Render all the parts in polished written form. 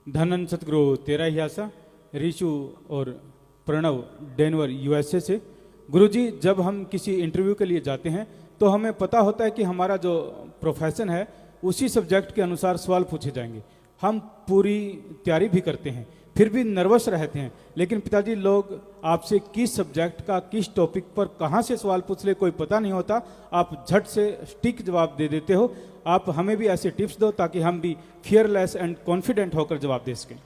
धनन सतगुरु तेरा ही आशा, ऋषु और Pranav Denver USA से। गुरुजी, जब हम किसी इंटरव्यू के लिए जाते हैं तो हमें पता होता है कि हमारा जो प्रोफेशन है उसी सब्जेक्ट के अनुसार सवाल पूछे जाएंगे। हम पूरी तैयारी भी करते हैं, फिर भी नर्वस रहते हैं। लेकिन पिताजी, लोग आपसे किस सब्जेक्ट का किस टॉपिक पर कहाँ से सवाल पूछ ले कोई पता नहीं होता। आप झट से स्टिक जवाब दे देते हो। आप हमें भी ऐसे टिप्स दो ताकि हम भी फियरलेस एंड कॉन्फिडेंट होकर जवाब दे सकें।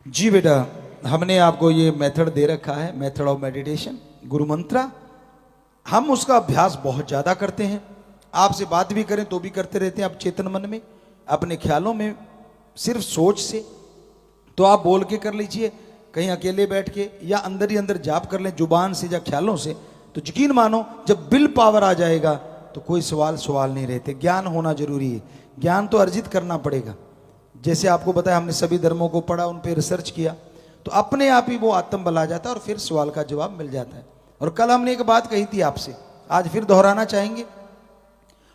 जी बेटा, हमने आपको ये मेथड दे रखा है, मेथड ऑफ मेडिटेशन, गुरु मंत्रा। हम उसका अभ्यास बहुत ज़्यादा करते हैं। आपसे बात भी करें तो भी करते रहते हैं। आप चेतन मन में अपने ख्यालों में सिर्फ सोच से तो आप बोल के कर लीजिए, कहीं अकेले बैठ के या अंदर ही अंदर जाप कर लें जुबान से या ख्यालों से, तो यकीन मानो जब विल पावर आ जाएगा तो कोई सवाल नहीं रहते। ज्ञान होना जरूरी है, ज्ञान तो अर्जित करना पड़ेगा। जैसे आपको बताया, हमने सभी धर्मों को पढ़ा, उन पर रिसर्च किया, तो अपने आप ही वो आत्म बल आ जाता है और फिर सवाल का जवाब मिल जाता है। और कल हमने एक बात कही थी आपसे, आज फिर दोहराना चाहेंगे।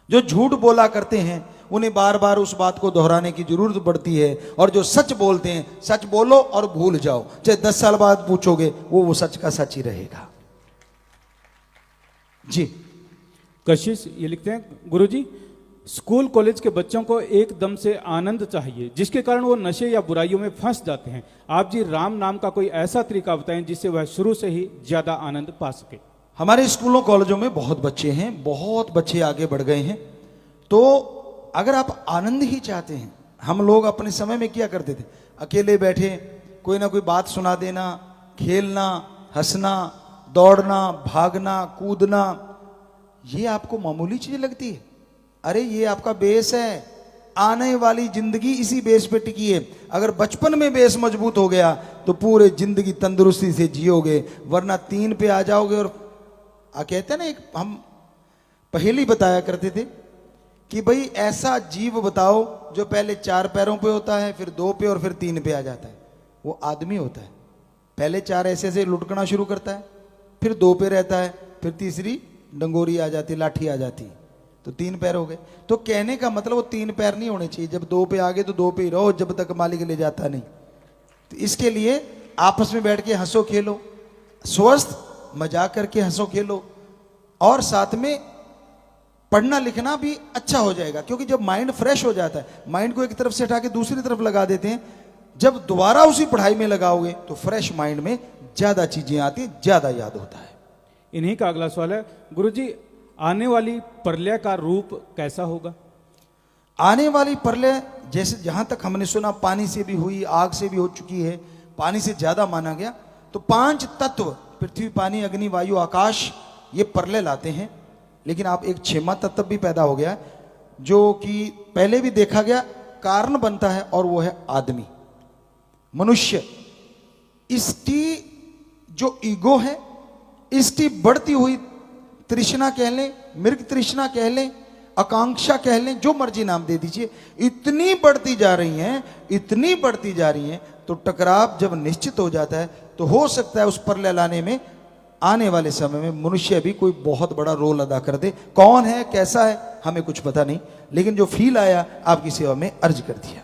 जो झूठ बोला करते हैं उन्हें बार बार उस बात को दोहराने की जरूरत पड़ती है, और जो सच बोलते हैं, सच बोलो और भूल जाओ, चाहे 10 साल बाद पूछोगे वो सच का सच ही रहेगा। जी कशिश ये लिखते हैं, गुरुजी, स्कूल कॉलेज के बच्चों को एकदम से आनंद चाहिए, जिसके कारण वो नशे या बुराइयों में फंस जाते हैं। आप जी राम नाम का कोई ऐसा तरीका बताएं जिससे वह शुरू से ही ज्यादा आनंद पा सके। हमारे स्कूलों कॉलेजों में बहुत बच्चे हैं, बहुत बच्चे आगे बढ़ गए हैं। तो अगर आप आनंद ही चाहते हैं, हम लोग अपने समय में क्या करते थे, अकेले बैठे कोई ना कोई बात सुना देना, खेलना, हंसना, दौड़ना, भागना, कूदना, ये आपको मामूली चीज लगती है। अरे ये आपका बेस है, आने वाली जिंदगी इसी बेस पे टिकी है। अगर बचपन में बेस मजबूत हो गया तो पूरे जिंदगी तंदुरुस्ती से जियोगे, वरना 3 पे आ जाओगे। और कहते हैं ना, एक हम पहेली बताया करते थे कि भाई ऐसा जीव बताओ जो पहले 4 पैरों पे होता है, फिर 2 पे और फिर 3 पे आ जाता है। वो आदमी होता है। पहले 4 ऐसे ऐसे लुढ़कना शुरू करता है, फिर 2 पे रहता है, फिर तीसरी डंगोरी आ जाती, लाठी आ जाती, तो 3 पैर हो गए। तो कहने का मतलब वो 3 पैर नहीं होने चाहिए। जब 2 पे आ गए तो 2 पे ही रहो, जब तक मालिक ले जाता नहीं। तो इसके लिए आपस में बैठ के हंसो खेलो, स्वस्थ मजाक करके हंसो खेलो, और साथ में पढ़ना लिखना भी अच्छा हो जाएगा। क्योंकि जब माइंड फ्रेश हो जाता है, माइंड को एक तरफ से हटा के दूसरी तरफ लगा देते हैं, जब दोबारा उसी पढ़ाई में लगाओगे तो फ्रेश माइंड में ज्यादा चीजें आती हैं, ज्यादा याद होता है। इन्हीं का अगला सवाल है, गुरुजी, आने वाली प्रलय का रूप कैसा होगा? आने वाली प्रलय, जैसे जहां तक हमने सुना, पानी से भी हुई, आग से भी हो चुकी है, पानी से ज्यादा माना गया। तो 5 तत्व, पृथ्वी, पानी, अग्नि, वायु, आकाश, ये प्रलय लाते हैं। लेकिन आप एक 6वां तत्व भी पैदा हो गया, जो कि पहले भी देखा गया, कारण बनता है, और वो है आदमी, मनुष्य। इसकी जो ईगो है, इसकी बढ़ती हुई तृष्णा कह लें, मृग तृष्णा कह लें, आकांक्षा कह लें, जो मर्जी नाम दे दीजिए, इतनी बढ़ती जा रही हैं, इतनी बढ़ती जा रही हैं। तो टकराव जब निश्चित हो जाता है तो हो सकता है उस प्रलय लाने में आने वाले समय में मनुष्य भी कोई बहुत बड़ा रोल अदा कर दे। कौन है, कैसा है, हमें कुछ पता नहीं, लेकिन जो फील आया आपकी सेवा में अर्ज कर दिया।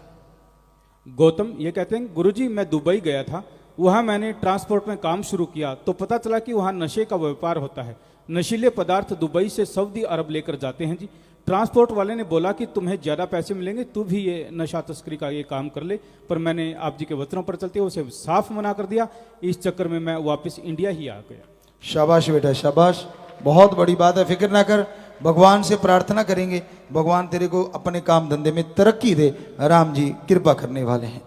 गौतम ये कहते हैं, गुरुजी, मैं दुबई गया था, वहां मैंने ट्रांसपोर्ट में काम शुरू किया तो पता चला कि वहां नशे का व्यापार होता है। नशीले पदार्थ दुबई से सऊदी अरब लेकर जाते हैं जी। ट्रांसपोर्ट वाले ने बोला कि तुम्हें ज़्यादा पैसे मिलेंगे, तू भी ये नशा तस्करी का ये काम कर ले, पर मैंने आप जी के वचनों पर चलते हुए उसे साफ मना कर दिया। इस चक्कर में मैं वापस इंडिया ही आ गया। शाबाश बेटा, शाबाश, बहुत बड़ी बात है। फिक्र ना कर, भगवान से प्रार्थना करेंगे, भगवान तेरे को अपने काम धंधे में तरक्की दे। राम जी कृपा करने वाले हैं।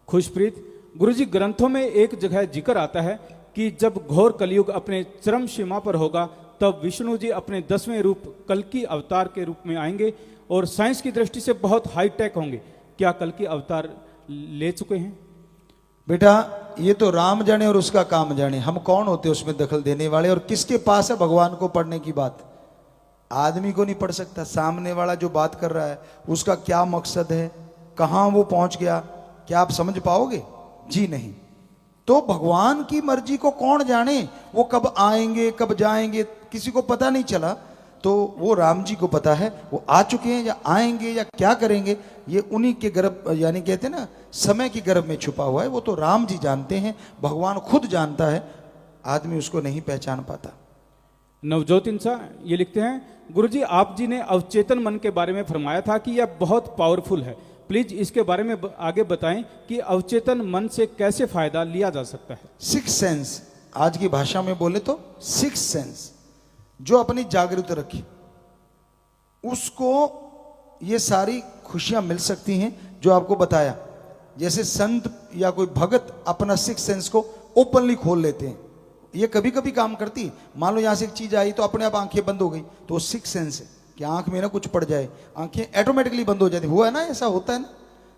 खुशप्रीत, गुरुजी, ग्रंथों में एक जगह जिक्र आता है कि जब घोर कलयुग अपने चरम सीमा पर होगा तब विष्णु जी अपने 10वें रूप कल्कि अवतार के रूप में आएंगे और साइंस की दृष्टि से बहुत हाईटेक होंगे। क्या कल्कि अवतार ले चुके हैं? बेटा ये तो राम जाने और उसका काम जाने, हम कौन होते उसमें दखल देने वाले। और किसके पास है भगवान को पढ़ने की बात? आदमी को नहीं पढ़ सकता। सामने वाला जो बात कर रहा है उसका क्या मकसद है, कहाँ वो पहुंच गया, क्या आप समझ पाओगे? जी नहीं। तो भगवान की मर्जी को कौन जाने, वो कब आएंगे कब जाएंगे किसी को पता नहीं चला। तो वो राम जी को पता है, वो आ चुके हैं या आएंगे या क्या करेंगे, ये उन्हीं के गर्भ, यानी कहते हैं ना समय की गर्भ में छुपा हुआ है, वो तो राम जी जानते हैं, भगवान खुद जानता है, आदमी उसको नहीं पहचान पाता। नवजोत इंसान ये लिखते हैं, गुरुजी आप जी ने अवचेतन मन के बारे में फरमाया था कि यह बहुत पावरफुल है, प्लीज इसके बारे में आगे बताएं कि अवचेतन मन से कैसे फायदा लिया जा सकता है। सिक्स सेंस, आज की भाषा में बोले तो सिक्स सेंस, जो अपनी जागृत रखे उसको ये सारी खुशियां मिल सकती हैं जो आपको बताया। जैसे संत या कोई भगत अपना सिक्स सेंस को ओपनली खोल लेते हैं, ये कभी कभी काम करती है। मान लो यहां से एक चीज आई तो अपने आप आंखें बंद हो गई, तो सिक्स सेंस है कि आंख में ना कुछ पड़ जाए, आंखें ऑटोमेटिकली बंद हो जाती, हुआ है ना, ऐसा होता है ना।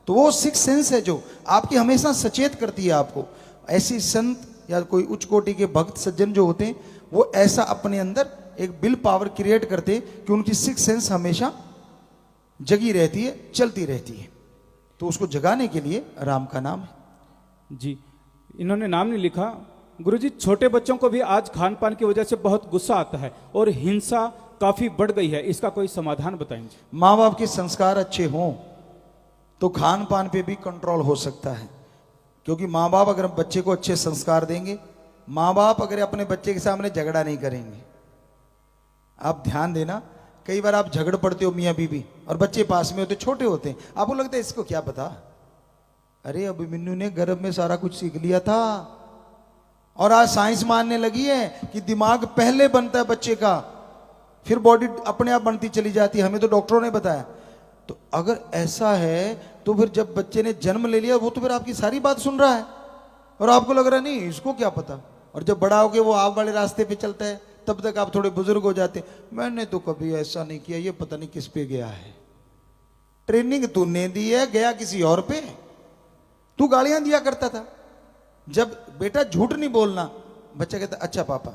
तो वो सिक्स सेंस है जो आपकी हमेशा सचेत करती है आपको। ऐसी संत या कोई उच्च कोटि के भक्त सज्जन जो होते हैं वो ऐसा अपने अंदर एक विल पावर क्रिएट करते हैं कि उनकी सिक्स सेंस हमेशा जगी रहती है, चलती रहती है। तो उसको जगाने के लिए राम का नाम है। जी, इन्होंने नाम नहीं लिखा। गुरुजी छोटे बच्चों को भी आज खान पान की वजह से बहुत गुस्सा आता है और हिंसा काफी बढ़ गई है, इसका कोई समाधान बताएंगे। माँ बाप के संस्कार अच्छे हों तो खान पान पे भी कंट्रोल हो सकता है, क्योंकि माँ बाप अगर बच्चे को अच्छे संस्कार देंगे, माँ बाप अगर अपने बच्चे के सामने झगड़ा नहीं करेंगे। आप ध्यान देना, कई बार आप झगड़ पड़ते हो मियाँ बीबी और बच्चे पास में होते, छोटे होते हैं, आपको लगता है इसको क्या पता, अरे अभिमन्यु ने गर्भ में सारा कुछ सीख लिया था। और आज साइंस मानने लगी है कि दिमाग पहले बनता है बच्चे का, फिर बॉडी अपने आप बनती चली जाती है, हमें तो डॉक्टरों ने बताया। तो अगर ऐसा है तो फिर जब बच्चे ने जन्म ले लिया वो तो फिर आपकी सारी बात सुन रहा है और आपको लग रहा है नहीं इसको क्या पता। और जब बड़ा हो के वो आप वाले रास्ते पे चलता है तब तक आप थोड़े बुजुर्ग हो जाते, मैंने तो कभी ऐसा नहीं किया, ये पता नहीं किस पे गया है, ट्रेनिंग तूने दी है, गया किसी और पे। तू गालियां दिया करता था, जब बेटा झूठ नहीं बोलना, बच्चा कहता अच्छा पापा,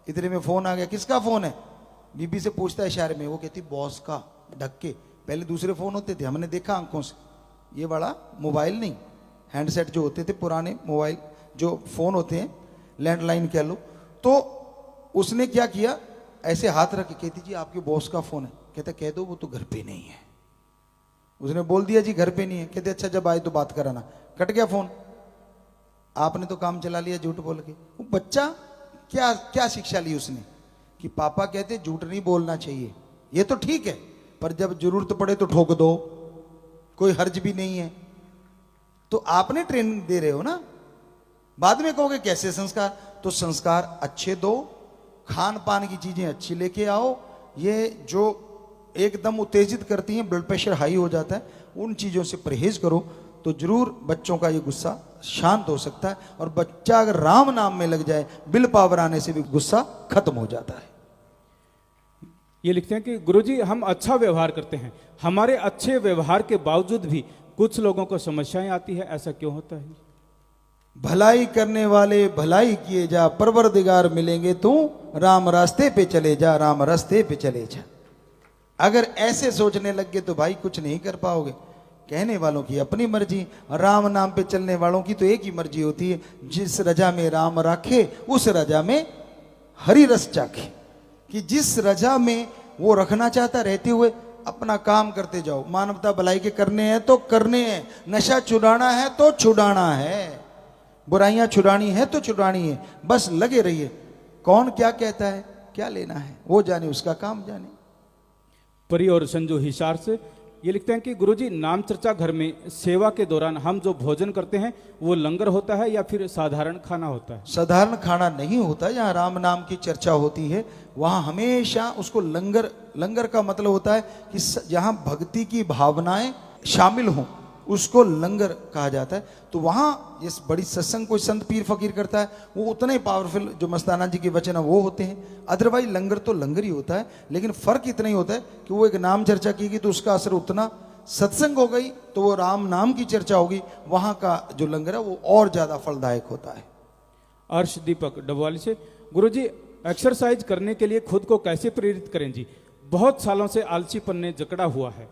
इतने में फोन आ गया, किसका फोन है, बीबी से पूछता है इशारे में, वो कहती बॉस का, ढक के। पहले दूसरे फोन होते थे, हमने देखा आंखों से, ये बड़ा मोबाइल नहीं, हैंडसेट जो होते थे पुराने मोबाइल जो फोन होते हैं, लैंडलाइन कह लो। तो उसने क्या किया, ऐसे हाथ रख के कहती जी आपके बॉस का फोन है, कहता कह दो वो तो घर पे नहीं है। उसने बोल दिया जी घर पे नहीं है, कहते अच्छा जब आए तो बात कराना, कट गया फोन। आपने तो काम चला लिया झूठ बोल के। वो बच्चा क्या क्या शिक्षा ली उसने कि पापा कहते झूठ नहीं बोलना चाहिए, ये तो ठीक है, पर जब जरूरत पड़े तो ठोक दो, कोई हर्ज भी नहीं है। तो आपने ट्रेनिंग दे रहे हो ना, बाद में कहोगे कैसे संस्कार, तो संस्कार अच्छे दो, खान पान की चीजें अच्छी लेके आओ, ये जो एकदम उत्तेजित करती हैं, ब्लड प्रेशर हाई हो जाता है, उन चीजों से परहेज करो, तो जरूर बच्चों का ये गुस्सा शांत हो सकता है। और बच्चा अगर राम नाम में लग जाए, विल पावर आने से भी गुस्सा खत्म हो जाता है। ये लिखते हैं कि गुरुजी हम अच्छा व्यवहार करते हैं, हमारे अच्छे व्यवहार के बावजूद भी कुछ लोगों को समस्याएं आती है, ऐसा क्यों होता है? भलाई करने वाले भलाई किए जा, परवरदिगार मिलेंगे तू, राम रास्ते पे चले जा, राम रास्ते पे चले जा। अगर ऐसे सोचने लग गए तो भाई कुछ नहीं कर पाओगे। कहने वालों की अपनी मर्जी, राम नाम पे चलने वालों की तो एक ही मर्जी होती है, जिस रजा में राम राखे उस रजा में हरि रस चाखे। कि जिस रजा में वो रखना चाहता, रहते हुए अपना काम करते जाओ। मानवता भलाई के करने हैं तो करने हैं, नशा छुड़ाना है तो छुड़ाना है, बुराइयां छुड़ानी है तो छुड़ानी है, बस लगे रहिए। कौन क्या कहता है, क्या लेना है, वो जाने, उसका काम जाने। परी और संजू हिसार से ये लिखते हैं कि गुरुजी नाम चर्चा घर में सेवा के दौरान हम जो भोजन करते हैं वो लंगर होता है या फिर साधारण खाना होता है? साधारण खाना नहीं होता, जहाँ राम नाम की चर्चा होती है वहाँ हमेशा उसको लंगर, लंगर का मतलब होता है कि जहाँ भक्ति की भावनाएं शामिल हों उसको लंगर कहा जाता है। तो वहाँ इस बड़ी सत्संग कोई संत पीर फकीर करता है, वो उतने पावरफुल जो मस्ताना जी के वचन है वो होते हैं। अदरवाइज लंगर तो लंगर ही होता है, लेकिन फर्क इतना ही होता है कि वो एक नाम चर्चा की गई तो उसका असर उतना, सत्संग हो गई तो वो राम नाम की चर्चा होगी, वहाँ का जो लंगर है वो और ज्यादा फलदायक होता है। अर्श दीपक डबवाली से, गुरुजी एक्सरसाइज करने के लिए खुद को कैसे प्रेरित करें जी, बहुत सालों से आलसीपन ने जकड़ा हुआ है।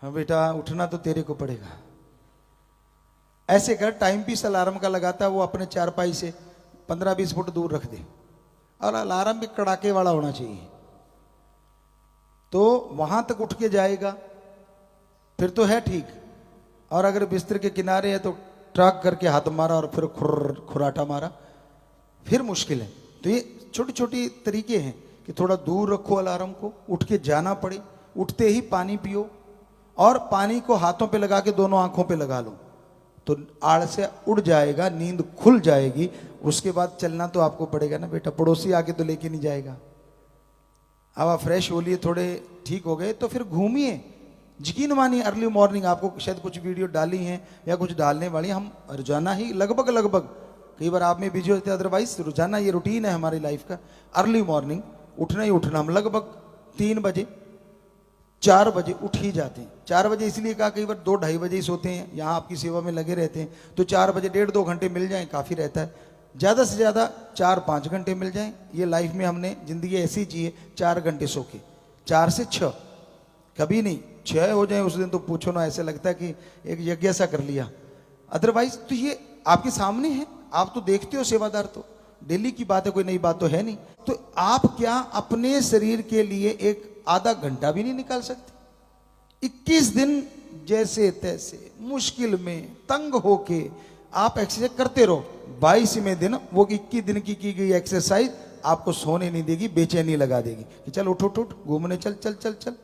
हाँ बेटा, उठना तो तेरे को पड़ेगा। ऐसे कर, टाइम पीस अलार्म का लगाता है वो अपने चारपाई से 15-20 फुट दूर रख दे, और अलार्म भी कड़ाके वाला होना चाहिए, तो वहां तक उठ के जाएगा, फिर तो है ठीक। और अगर बिस्तर के किनारे है तो ट्रक करके हाथ मारा और फिर खुराटा मारा, फिर मुश्किल है। तो ये छोटी छोटी तरीके हैं कि थोड़ा दूर रखो अलार्म को, उठ के जाना पड़े, उठते ही पानी पियो और पानी को हाथों पे लगा के दोनों आंखों पे लगा लो तो आड़ से उड़ जाएगा, नींद खुल जाएगी। उसके बाद चलना तो आपको पड़ेगा ना बेटा, पड़ोसी आके तो लेके नहीं जाएगा। अब आप फ्रेश हो लिए, थोड़े ठीक हो गए तो फिर घूमिए। यकीन मानिए अर्ली मॉर्निंग, आपको शायद कुछ वीडियो डाली हैं या कुछ डालने वाली, हम रोजाना ही लगभग कई बार आप में बिजी होते हैं, अदरवाइज रोजाना ये रूटीन है हमारी लाइफ का। अर्ली मॉर्निंग उठना ही उठना, हम लगभग 3 बजे 4 बजे उठ ही जाते हैं। 4 बजे इसलिए कहा, कई बार 2-2:30 बजे ही सोते हैं, यहाँ आपकी सेवा में लगे रहते हैं, तो 4 बजे 1.5-2 घंटे मिल जाएं काफ़ी रहता है। ज़्यादा से ज़्यादा 4-5 घंटे मिल जाएं। ये लाइफ में हमने ज़िंदगी ऐसी जी है, 4 घंटे सो के, 4 से 6, कभी नहीं 6 हो जाए उस दिन तो पूछो ना, ऐसे लगता है कि एक यज्ञ सा कर लिया। अदरवाइज तो ये आपके सामने है, आप तो देखते हो सेवादार, तो डेली की बात है, कोई नई बात तो है नहीं। तो आप क्या अपने शरीर के लिए एक आधा घंटा भी नहीं निकाल सकते? 21 दिन जैसे तैसे मुश्किल में तंग होके आप एक्सरसाइज करते रहो। 22वें दिन वो 21 दिन की गई एक्सरसाइज आपको सोने नहीं देगी, बेचैनी लगा देगी कि चल उठ उठ उठ घूमने चल चल चल चल।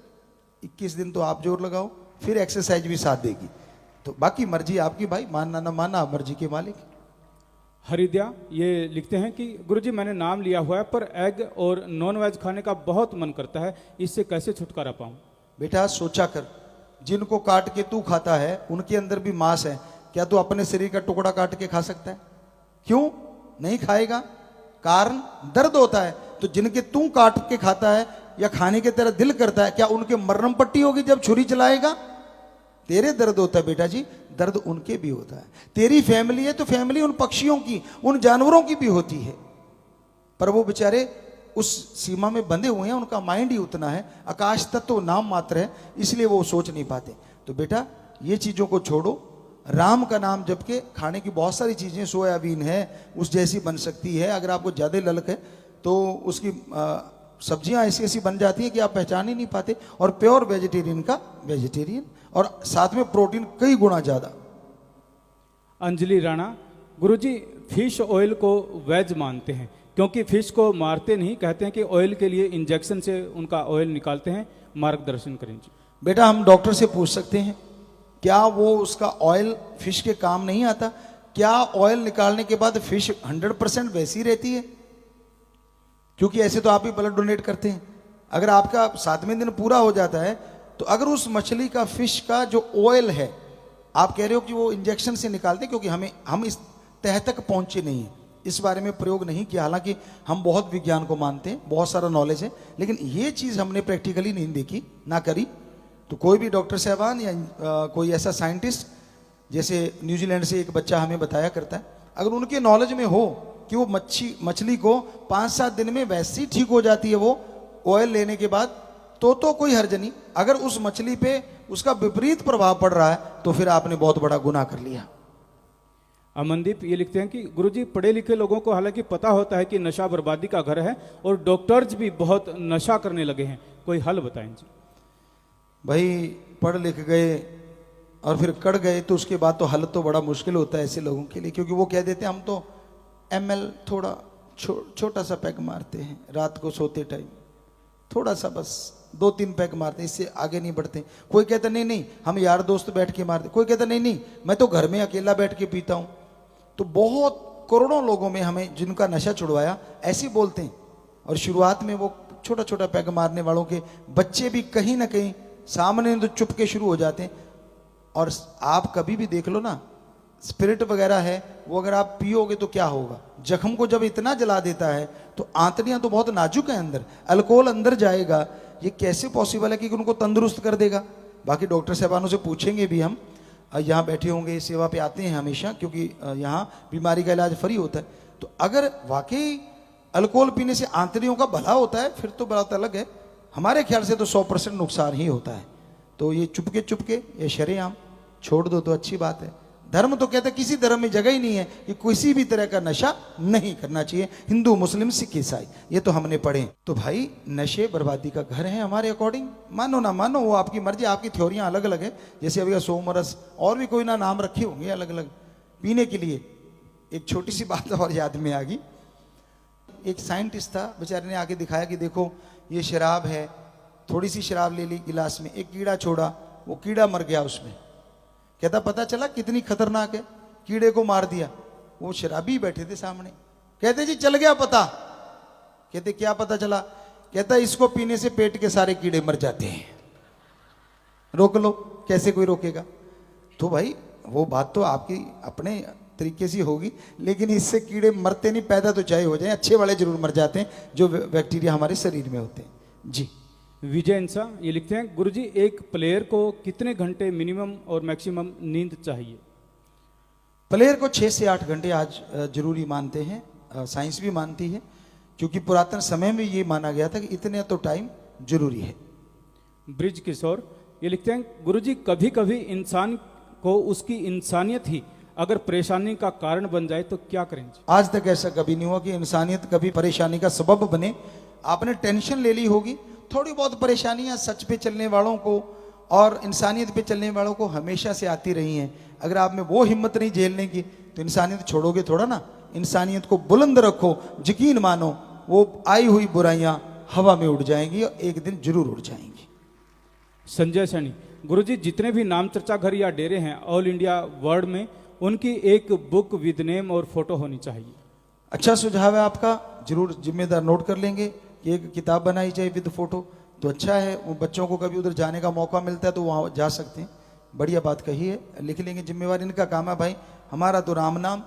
21 दिन तो आप जोर लगाओ, फिर एक्सरसाइज भी साथ देगी। तो बाकी मर्जी आपकी भाई, मानना ना मानना मर्जी के मालिक। हरिद्या ये लिखते हैं कि गुरुजी मैंने नाम लिया हुआ है पर एग और नॉन वेज खाने का बहुत मन करता है, इससे कैसे छुटकारा पाऊं? बेटा सोचा कर, जिनको काट के तू खाता है उनके अंदर भी मांस है, क्या तू अपने शरीर का टुकड़ा काट के खा सकता है? क्यों नहीं खाएगा? कारण दर्द होता है। तो जिनके तू काट के खाता है या खाने के तेरा दिल करता है, क्या उनके मरहम पट्टी होगी जब छुरी चलाएगा? तेरे दर्द होता है बेटा जी, दर्द उनके भी होता है। तेरी फैमिली है तो फैमिली उन पक्षियों की, उन जानवरों की भी होती है, पर वो बेचारे उस सीमा में बंधे हुए हैं, उनका माइंड ही उतना है, आकाश तत्व नाम मात्र है, इसलिए वो सोच नहीं पाते। तो बेटा ये चीजों को छोड़ो, राम का नाम जप के खाने की बहुत सारी चीजें, सोयाबीन है उस जैसी बन सकती है, अगर आपको ज्यादा ललक है तो उसकी सब्जियां ऐसी ऐसी बन जाती हैं कि आप पहचान ही नहीं पाते। और प्योर वेजिटेरियन का वेजिटेरियन, और साथ में प्रोटीन कई गुना ज्यादा। अंजलि राणा, गुरुजी फिश ऑयल को वेज मानते हैं क्योंकि फिश को मारते नहीं, कहते हैं कि ऑयल के लिए इंजेक्शन से उनका ऑयल निकालते हैं, मार्गदर्शन करें जी। बेटा हम डॉक्टर से पूछ सकते हैं, क्या वो उसका ऑयल फिश के काम नहीं आता? क्या ऑयल निकालने के बाद फिश 100% वैसी रहती है? क्योंकि ऐसे तो आप ही ब्लड डोनेट करते हैं। अगर आपका 7वें दिन पूरा हो जाता है तो अगर उस मछली का, फिश का जो ऑयल है, आप कह रहे हो कि वो इंजेक्शन से निकालते हैं, क्योंकि हम इस तह तक पहुंचे नहीं है, इस बारे में प्रयोग नहीं किया। हालांकि हम बहुत विज्ञान को मानते हैं, बहुत सारा नॉलेज है, लेकिन ये चीज हमने प्रैक्टिकली नहीं देखी, ना करी। तो कोई भी डॉक्टर साहबान या कोई ऐसा साइंटिस्ट, जैसे न्यूजीलैंड से एक बच्चा हमें बताया करता है, अगर उनके नॉलेज में हो कि वो मछली को 5-7 दिन में वैसे ही ठीक हो जाती है वो ऑयल लेने के बाद, तो कोई हर्ज नहीं। अगर उस मछली पे उसका विपरीत प्रभाव पड़ रहा है तो फिर आपने बहुत बड़ा गुनाह कर लिया। अमनदीप ये लिखते हैं कि गुरुजी पढ़े लिखे लोगों को हालांकि पता होता है कि नशा बर्बादी का घर है और डॉक्टर्स भी बहुत नशा करने लगे हैं, कोई हल बताएं जी। भाई पढ़ लिख गए और फिर कड़ गए तो उसके बाद तो हल तो बड़ा मुश्किल होता है ऐसे लोगों के लिए, क्योंकि वो कह देते हैं हम तो ML थोड़ा छोटा सा पैक मारते हैं, रात को सोते टाइम थोड़ा सा बस 2-3 पैक मारते हैं, इससे आगे नहीं बढ़ते। कोई कहता नहीं नहीं हम यार दोस्त बैठ के मारते, कोई कहता नहीं नहीं मैं तो घर में अकेला बैठ के पीता हूं। तो बहुत करोड़ों लोगों में हमें जिनका नशा छुड़वाया ऐसे बोलते हैं। और शुरुआत में वो छोटा छोटा पैक मारने वालों के बच्चे भी कहीं ना कहीं सामने तो चुप के शुरू हो जाते हैं। और आप कभी भी देख लो ना, स्पिरिट वगैरह है वो अगर आप पियोगे तो क्या होगा, जख्म को जब इतना जला देता है तो आंतड़ियां तो बहुत नाजुक है अंदर, अल्कोहल अंदर जाएगा, ये कैसे पॉसिबल है कि उनको तंदुरुस्त कर देगा? बाकी डॉक्टर साहबानों से पूछेंगे भी हम, यहाँ बैठे होंगे, सेवा पे आते हैं हमेशा, क्योंकि यहाँ बीमारी का इलाज फ्री होता है। तो अगर वाकई अल्कोहल पीने से आंतड़ियों का भला होता है फिर तो बात अलग है, हमारे ख्याल से तो 100% नुकसान ही होता है। तो ये चुपके ये शरेआम छोड़ दो तो अच्छी बात है। धर्म तो कहता है किसी धर्म में जगह ही नहीं है कि किसी भी तरह का नशा नहीं करना चाहिए, हिंदू मुस्लिम सिख ईसाई, ये तो हमने पढ़े। तो भाई नशे बर्बादी का घर है हमारे अकॉर्डिंग, मानो ना मानो वो आपकी मर्जी, आपकी थ्योरियां अलग अलग है। जैसे अभी सोमरस और भी कोई ना नाम रखे होंगे अलग अलग पीने के लिए। एक छोटी सी बात और याद में आ गई, एक साइंटिस्ट था, बेचारे ने आके दिखाया कि देखो ये शराब है, थोड़ी सी शराब ले ली गिलास में, एक कीड़ा छोड़ा, वो कीड़ा मर गया उसमें। कहता पता चला कितनी खतरनाक है, कीड़े को मार दिया। वो शराबी बैठे थे सामने, कहते जी चल गया पता। कहते क्या पता चला? कहता इसको पीने से पेट के सारे कीड़े मर जाते हैं, रोक लो। कैसे कोई रोकेगा? तो भाई वो बात तो आपकी अपने तरीके से होगी, लेकिन इससे कीड़े मरते नहीं, पैदा तो चाहे हो जाए, अच्छे वाले जरूर मर जाते हैं जो बैक्टीरिया हमारे शरीर में होते हैं। जी विजय इंसा ये लिखते हैं, गुरुजी एक प्लेयर को कितने घंटे मिनिमम और मैक्सिमम नींद चाहिए? प्लेयर को 6 से 8 घंटे आज जरूरी मानते हैं, साइंस भी मानती है, क्योंकि पुरातन समय में ये माना गया था कि इतने तो टाइम जरूरी है। ब्रिज किशोर ये लिखते हैं, गुरुजी कभी कभी इंसान को उसकी इंसानियत ही अगर परेशानी का कारण बन जाए तो क्या करें? आज तक ऐसा कभी नहीं हुआ कि इंसानियत कभी परेशानी का सबब बने। आपने टेंशन ले ली होगी, थोड़ी बहुत परेशानियां सच पे चलने वालों को और इंसानियत पे चलने वालों को हमेशा से आती रही हैं। अगर आप में वो हिम्मत नहीं झेलने की तो इंसानियत छोड़ोगे थोड़ा ना। इंसानियत को बुलंद रखो, यकीन मानो वो आई हुई बुराइयां हवा में उड़ जाएंगी और एक दिन जरूर उड़ जाएंगी। संजय सैनी, गुरुजी जितने भी नाम चर्चा घर या डेरे हैं ऑल इंडिया वर्ल्ड में, उनकी एक बुक विद नेम और फोटो होनी चाहिए। अच्छा सुझाव है आपका, जरूर जिम्मेदार नोट कर लेंगे कि एक किताब बनाई जाए विद फोटो, तो अच्छा है। वो बच्चों को कभी उधर जाने का मौका मिलता है तो वहाँ जा सकते हैं। बढ़िया बात कही है, लिख लेंगे, जिम्मेवार इनका काम है भाई। हमारा तो राम नाम,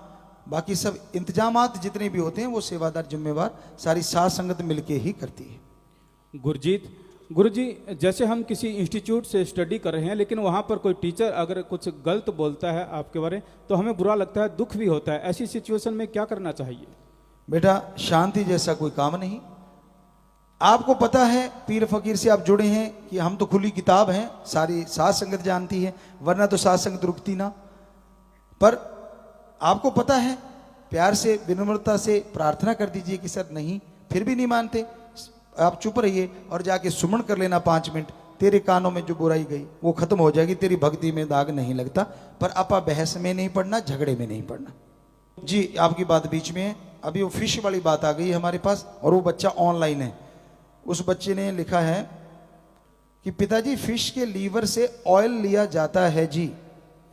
बाकी सब इंतजामात जितने भी होते हैं वो सेवादार जिम्मेवार सारी साथ संगत मिलके ही करती है। गुरजीत, गुरुजी जैसे हम किसी इंस्टीट्यूट से स्टडी कर रहे हैं, लेकिन वहाँ पर कोई टीचर अगर कुछ गलत बोलता है आपके बारे में तो हमें बुरा लगता है, दुख भी होता है, ऐसी सिचुएशन में क्या करना चाहिए? बेटा शांति जैसा कोई काम नहीं। आपको पता है पीर फकीर से आप जुड़े हैं कि हम तो खुली किताब हैं, सारी साथ संगत जानती है, वरना तो साथ संगत रुकती ना। पर आपको पता है, प्यार से विनम्रता से प्रार्थना कर दीजिए कि सर नहीं, फिर भी नहीं मानते, आप चुप रहिए और जाके सुमन कर लेना 5 मिनट। तेरे कानों में जो बुराई गई वो खत्म हो जाएगी, तेरी भक्ति में दाग नहीं लगता। पर आपा बहस में नहीं पड़ना, झगड़े में नहीं पड़ना। जी आपकी बात बीच में है। अभी वो फिश वाली बात आ गई हमारे पास, और वो बच्चा ऑनलाइन है। उस बच्चे ने लिखा है कि पिताजी फिश के लीवर से ऑयल लिया जाता है जी,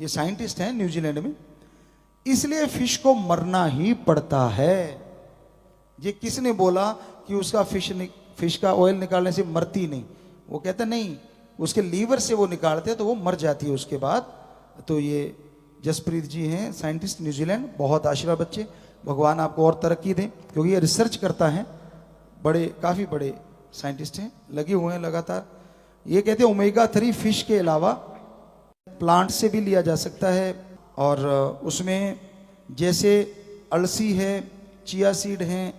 ये साइंटिस्ट हैं न्यूजीलैंड में, इसलिए फिश को मरना ही पड़ता है। ये किसने बोला कि उसका फिश का ऑयल निकालने से मरती नहीं? वो कहता नहीं, उसके लीवर से वो निकालते हैं तो वो मर जाती है उसके बाद। तो ये जसप्रीत जी हैं साइंटिस्ट न्यूजीलैंड, बहुत आशीर्वाद बच्चे, भगवान आपको और तरक्की दें, क्योंकि ये रिसर्च करता है, बड़े काफ़ी बड़े साइंटिस्ट हैं, लगे हुए हैं लगातार। ये कहते हैं ओमेगा 3 फिश के अलावा प्लांट से भी लिया जा सकता है, और उसमें जैसे अलसी है, चिया सीड हैं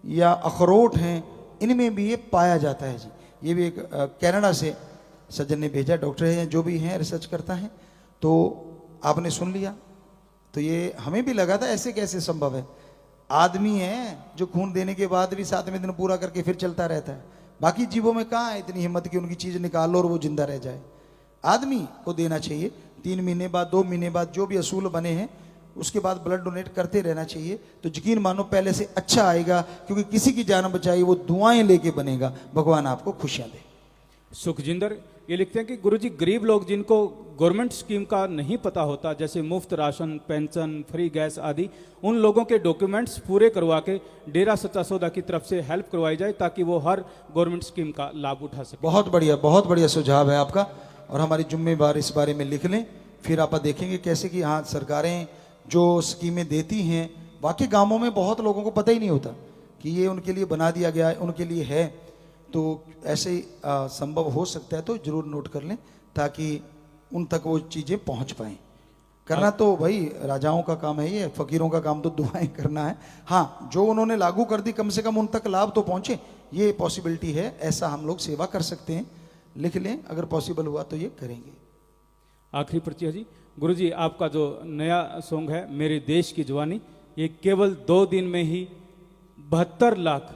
या अखरोट हैं, इनमें भी ये पाया जाता है जी। ये भी एक कनाडा से सज्जन ने भेजा, डॉक्टर हैं जो भी हैं, रिसर्च करता है। तो आपने सुन लिया, तो ये हमें भी लगा था ऐसे कैसे संभव है। आदमी है जो खून देने के बाद भी 7वें दिन पूरा करके फिर चलता रहता है। बाकी जीवों में कहाँ है इतनी हिम्मत कि उनकी चीज़ निकाल लो और वो जिंदा रह जाए। आदमी को देना चाहिए 3 महीने बाद, 2 महीने बाद, जो भी असूल बने हैं उसके बाद ब्लड डोनेट करते रहना चाहिए। तो यकीन मानो पहले से अच्छा आएगा, क्योंकि किसी की जान बचाई वो दुआएं लेके बनेगा। भगवान आपको खुशियां दे। सुखजिंदर ये लिखते हैं कि गुरुजी गरीब लोग जिनको गवर्नमेंट स्कीम का नहीं पता होता, जैसे मुफ्त राशन, पेंशन, फ्री गैस आदि, उन लोगों के डॉक्यूमेंट्स पूरे करवा के डेरा सच्चा सौदा की तरफ से हेल्प करवाई जाए ताकि वो हर गवर्नमेंट स्कीम का लाभ उठा सके। बहुत बढ़िया सुझाव है आपका, और हमारी जिम्मेवार इस बारे में लिख लें। फिर आप देखेंगे कैसे कि हाँ सरकारें जो स्कीमें देती हैं, वाकई गाँवों में बहुत लोगों को पता ही नहीं होता कि ये उनके लिए बना दिया गया है, उनके लिए है। तो ऐसे संभव हो सकता है तो जरूर नोट कर लें, ताकि उन तक वो चीज़ें पहुंच पाएं। करना तो भाई राजाओं का काम है, ये फकीरों का काम तो दुआएं करना है। हाँ, जो उन्होंने लागू कर दी कम से कम उन तक लाभ तो पहुंचे, ये पॉसिबिलिटी है। ऐसा हम लोग सेवा कर सकते हैं, लिख लें, अगर पॉसिबल हुआ तो ये करेंगे। आखिरी पर्ची है जी। गुरुजी आपका जो नया सॉन्ग है मेरे देश की जवानी, ये केवल 2 दिन में ही 72 लाख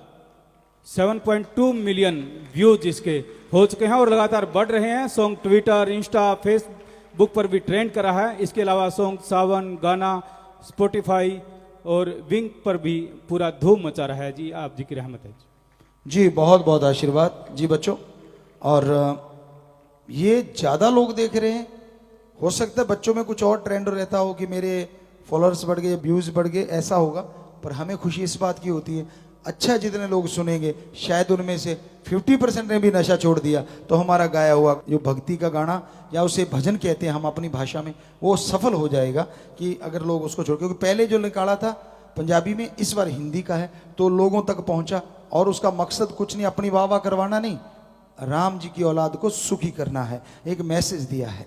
7.2 मिलियन व्यूज इसके हो चुके हैं और लगातार बढ़ रहे हैं। सॉन्ग ट्विटर, इंस्टा, फेसबुक पर भी ट्रेंड कर रहा है। इसके अलावा सॉन्ग सावन, गाना, स्पॉटिफाई और विंग पर भी पूरा धूम मचा रहा है जी। आप जी की रहमत है जी, बहुत बहुत आशीर्वाद जी बच्चों। और ये ज़्यादा लोग देख रहे हैं, हो सकता है बच्चों में कुछ और ट्रेंड रहता हो कि मेरे फॉलोअर्स बढ़ गए, व्यूज़ बढ़ गए, ऐसा होगा। पर हमें खुशी इस बात की होती है, अच्छा जितने लोग सुनेंगे शायद उनमें से 50% ने भी नशा छोड़ दिया तो हमारा गाया हुआ जो भक्ति का गाना या उसे भजन कहते हैं हम अपनी भाषा में, वो सफल हो जाएगा कि अगर लोग उसको छोड़, क्योंकि पहले जो निकाला था पंजाबी में, इस बार हिंदी का है तो लोगों तक पहुंचा और उसका मकसद कुछ नहीं, अपनी वाह वाह करवाना नहीं, राम जी की औलाद को सुखी करना है, एक मैसेज दिया है।